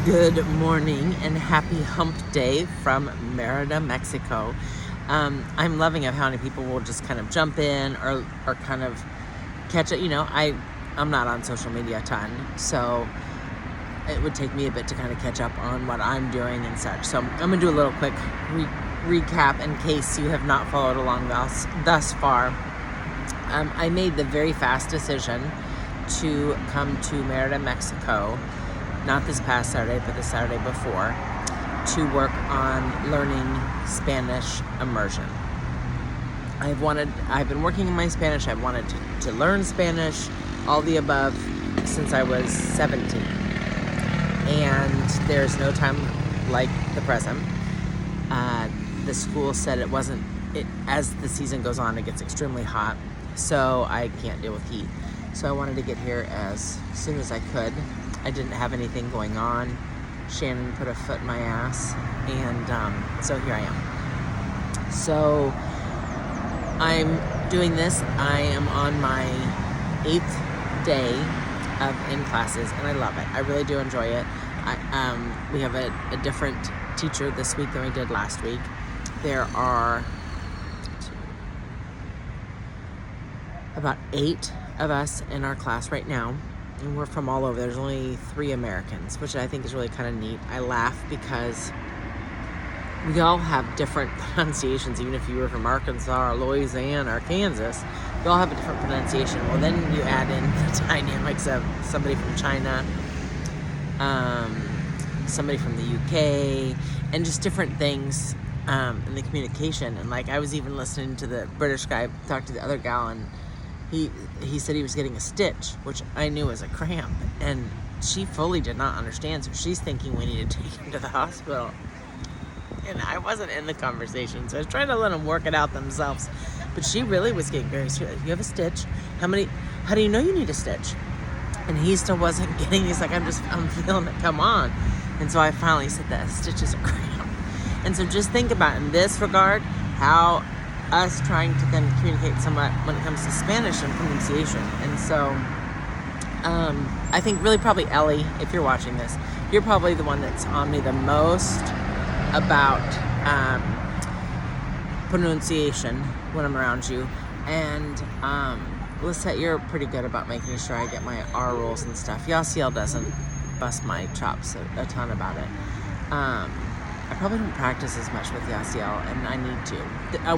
Good morning and happy hump day from Merida, Mexico. I'm loving it how many people will just kind of jump in or kind of catch it. I'm not on social media a ton, so it would take me a bit to kind of catch up on what I'm doing and such. So I'm going to do a little quick recap in case you have not followed along thus far. I made the very fast decision to come to Merida, Mexico, not this past Saturday, but the Saturday before, to work on learning Spanish immersion. I've been working in my Spanish. I've wanted to learn Spanish, all the above, since I was 17. And there's no time like the present. The school said as the season goes on, it gets extremely hot, so I can't deal with heat. So I wanted to get here as soon as I could. I didn't have anything going on. Shannon put a foot in my ass, and so here I am. So I'm doing this. I am on my 8th day in classes, and I love it. I really do enjoy it. We have a different teacher this week than we did last week. There are about 8 of us in our class right now, and we're from all over. There's only 3 Americans, which I think is really kind of neat. I laugh because we all have different pronunciations. Even if you were from Arkansas or Louisiana or Kansas, we all have a different pronunciation. Well, then you add in the dynamics of somebody from China, somebody from the UK, and just different things in the communication. And like, I was even listening to the British guy talk to the other gal, and he said he was getting a stitch, which I knew was a cramp, and she fully did not understand, so she's thinking we need to take him to the hospital. And I wasn't in the conversation, so I was trying to let them work it out themselves. But she really was getting very serious. You have a stitch? How do you know you need a stitch? And he still wasn't getting. He's like, I'm feeling it come on. And so I finally said that a stitch is a cramp. And so just think about, in this regard, how us trying to then communicate somewhat when it comes to Spanish and pronunciation. And so I think really probably Ellie, if you're watching this, you're probably the one that's on me the most about pronunciation when I'm around you. And Lisette, you're pretty good about making sure I get my R rules and stuff. Yaciel doesn't bust my chops a ton about it. I probably don't practice as much with Yaciel, and I need to.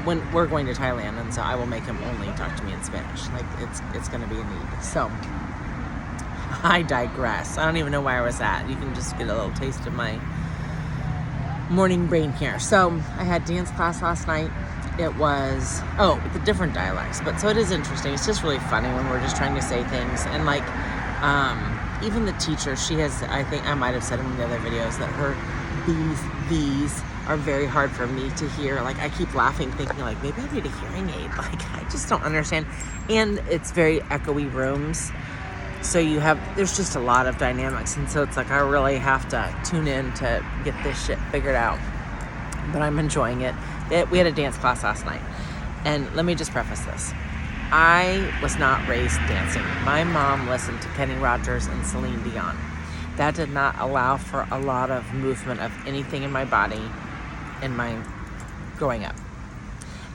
When we're going to Thailand, and so I will make him only talk to me in Spanish. Like, it's going to be a need. So I digress. I don't even know where I was at. You can just get a little taste of my morning brain here. So I had dance class last night. It was the different dialects, but so it is interesting. It's just really funny when we're just trying to say things, and like even the teacher, she has, I think I might have said in one of the other videos, that her these are very hard for me to hear. Like, I keep laughing, thinking like, maybe I need a hearing aid. Like, I just don't understand. And it's very echoey rooms, so there's just a lot of dynamics, and so it's like I really have to tune in to get this shit figured out. But I'm enjoying it. We had a dance class last night, and let me just preface this. I was not raised dancing. My mom listened to Kenny Rogers and Celine Dion. That did not allow for a lot of movement of anything in my body in my growing up.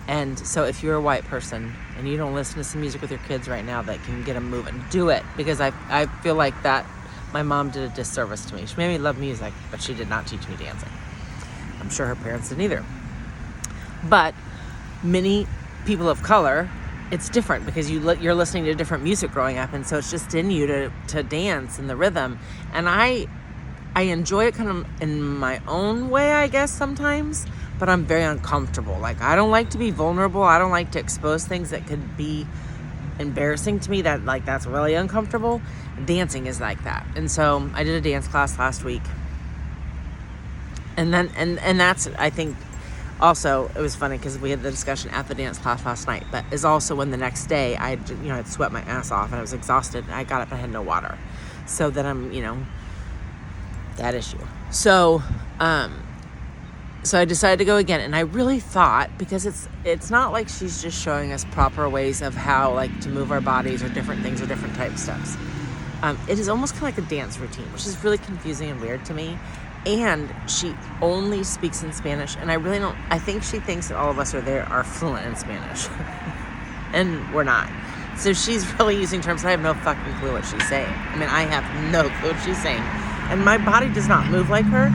And so if you're a white person and you don't listen to some music with your kids right now that can get them moving, do it. Because I feel like that my mom did a disservice to me. She made me love music, but she did not teach me dancing. I'm sure her parents didn't either. But many people of color, it's different because you're listening to different music growing up, and so it's just in you to dance in the rhythm. And I enjoy it kind of in my own way, I guess, sometimes, but I'm very uncomfortable. Like, I don't like to be vulnerable. I don't like to expose things that could be embarrassing to me, that's really uncomfortable. Dancing is like that. And so I did a dance class last week. And then, and that's, I think, also, it was funny because we had the discussion at the dance class last night, but is also when the next day I'd sweat my ass off and I was exhausted, and I got up and I had no water. So then I'm, that issue. So I decided to go again, and I really thought, because it's not like she's just showing us proper ways of how, like, to move our bodies or different things or different type steps. It is almost kind of like a dance routine, which is really confusing and weird to me. And she only speaks in Spanish, and I think she thinks that all of us are fluent in Spanish. And we're not. So she's really using terms, and I have no fucking clue what she's saying. I mean, I have no clue what she's saying. And my body does not move like her.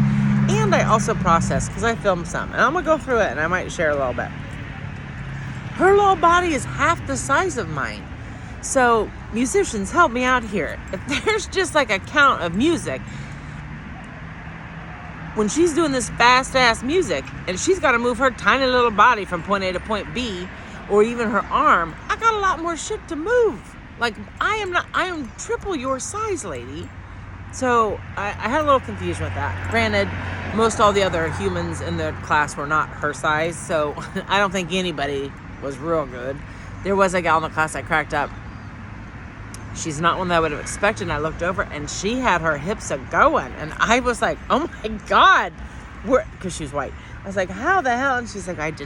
And I also process, because I filmed some, and I'm going to go through it, and I might share a little bit. Her little body is half the size of mine. So, musicians, help me out here. If there's just like a count of music, when she's doing this fast-ass music, and she's got to move her tiny little body from point A to point B, or even her arm, I got a lot more shit to move. Like, I am triple your size, lady. So, I had a little confusion with that. Granted, most all the other humans in the class were not her size, so I don't think anybody was real good. There was a gal in the class I cracked up. She's not one that I would have expected, and I looked over, and she had her hips a-going, and I was like, oh my God, because she was white. I was like, how the hell? And she's like, I've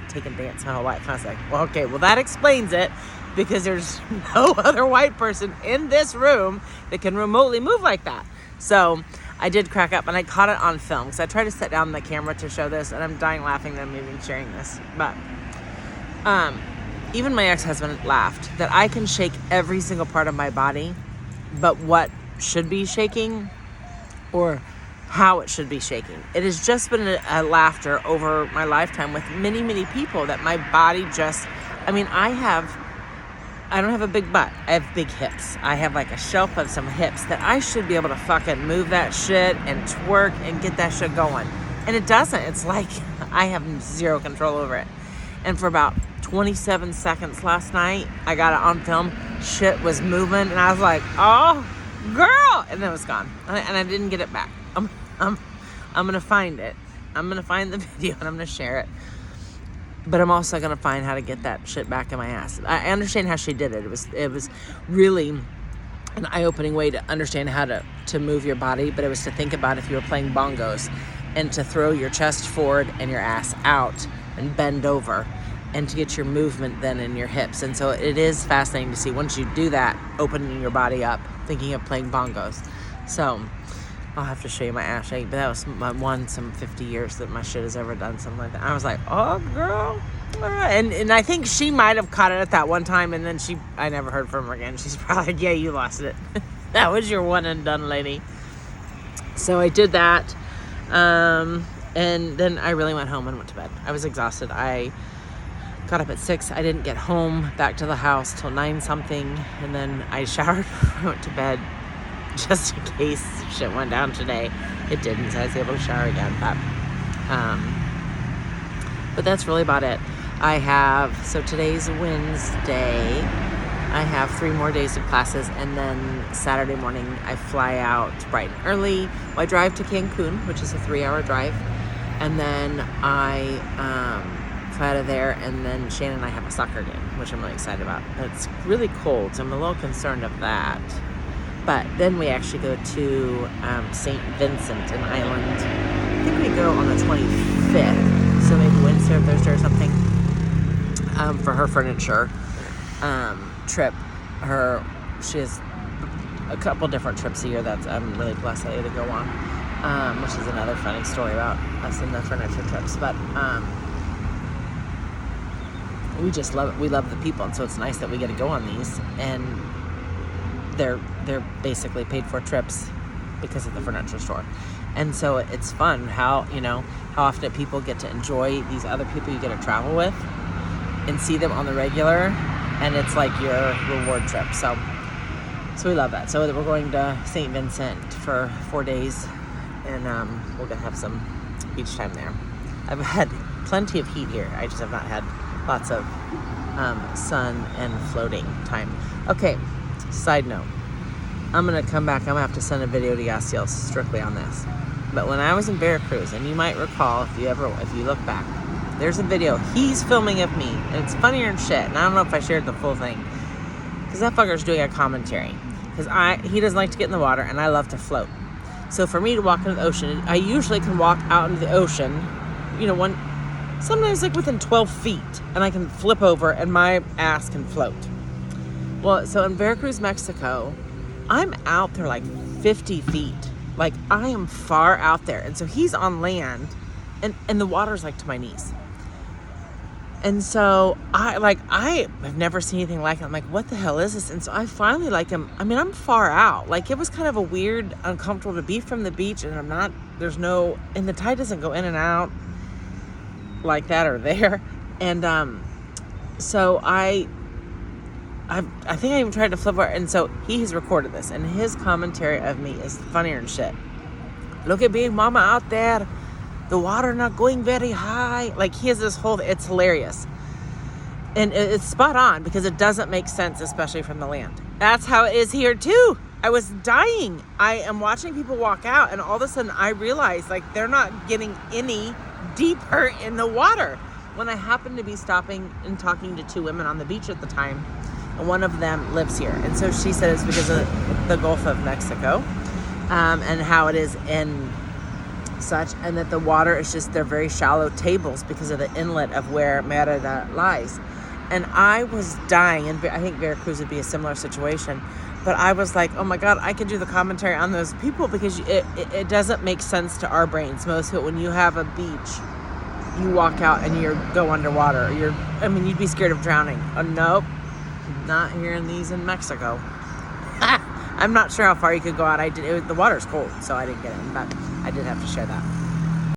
taken dance my whole life. And I was like, well, okay, well, that explains it, because there's no other white person in this room that can remotely move like that. So I did crack up, and I caught it on film, because I tried to set down the camera to show this, and I'm dying laughing that I'm even sharing this. But even my ex-husband laughed that I can shake every single part of my body, but what should be shaking or how it should be shaking. It has just been a laughter over my lifetime with many, many people that my body just, I mean, I don't have a big butt. I have big hips. I have like a shelf of some hips that I should be able to fucking move that shit and twerk and get that shit going. And it doesn't. It's like I have zero control over it. And for about 27 seconds last night, I got it on film. Shit was moving, and I was like, "Oh, girl!" And then it was gone, and I didn't get it back. I'm gonna find it. I'm gonna find the video, and I'm gonna share it. But I'm also gonna find how to get that shit back in my ass. I understand how she did it. It was really an eye-opening way to understand how to move your body. But it was to think about if you were playing bongos, and to throw your chest forward and your ass out and bend over, and to get your movement then in your hips. And so it is fascinating to see once you do that, opening your body up, thinking of playing bongos. So I'll have to show you my ass shake, but that was some 50 years that my shit has ever done something like that. I was like, oh girl, all right. And I think she might have caught it at that one time, and then I never heard from her again. She's probably like, yeah, you lost it. That was your one and done, lady. So I did that, and then I really went home and went to bed. I was exhausted. I got up at 6. I didn't get home back to the house till 9 something, and then I showered. I went to bed just in case shit went down today. It didn't, so I was able to shower again. But that's really about it. So today's Wednesday. I have 3 more days of classes, and then Saturday morning I fly out bright and early. Well, I drive to Cancun, which is a 3-hour drive, and then I fly out of there, and then Shannon and I have a soccer game, which I'm really excited about. But it's really cold, so I'm a little concerned of that. But then we actually go to St. Vincent and Island. I think we go on the 25th, so maybe Wednesday or Thursday or something, for her furniture trip. She has a couple different trips a year that I'm really blessed to go on, which is another funny story about us and the furniture trips. But we just love it. We love the people, and so it's nice that we get to go on these, and they're basically paid for trips because of the furniture store. And so it's fun how often people get to enjoy these other people you get to travel with and see them on the regular, and it's like your reward trip. So we love that. So we're going to St. Vincent for 4 days, and we're gonna have some beach time there. I've had plenty of heat here. I just have not had lots of sun and floating time. Okay, side note. I'm going to come back. I'm going to have to send a video to Yasiel strictly on this. But when I was in Veracruz, and you might recall, if you look back, there's a video he's filming of me, and it's funnier than shit. And I don't know if I shared the full thing, because that fucker's doing a commentary. Because he doesn't like to get in the water, and I love to float. So for me to walk into the ocean, I usually can walk out into the ocean, sometimes like within 12 feet, and I can flip over, and my ass can float. Well, so in Veracruz, Mexico, I'm out there like 50 feet. Like, I am far out there. And so he's on land, and the water's like to my knees. And so I have never seen anything like it. I'm like, what the hell is this? And so I finally I'm far out. Like, it was kind of a weird, uncomfortable to be from the beach, and and the tide doesn't go in and out like that or there. And so I think I even tried to flip over, and so he has recorded this, and his commentary of me is funnier than shit. Look at Big Mama out there. The water not going very high. Like, he has this whole, it's hilarious. And it's spot on because it doesn't make sense, especially from the land. That's how it is here too. I was dying. I am watching people walk out, and all of a sudden I realize, like, they're not getting any deeper in the water. When I happened to be stopping and talking to two women on the beach at the time, and one of them lives here. And so she said it's because of the Gulf of Mexico, and how it is in such, and that the water is just, they're very shallow tables because of the inlet of where Merida lies. And I was dying, and I think Veracruz would be a similar situation, but I was like, oh my God, I could do the commentary on those people, because it doesn't make sense to our brains. Most of it, when you have a beach, you walk out and you go underwater. You'd be scared of drowning. Nope, not here in Mexico. I'm not sure how far you could go out. The water's cold, so I didn't get in, but I did have to share that.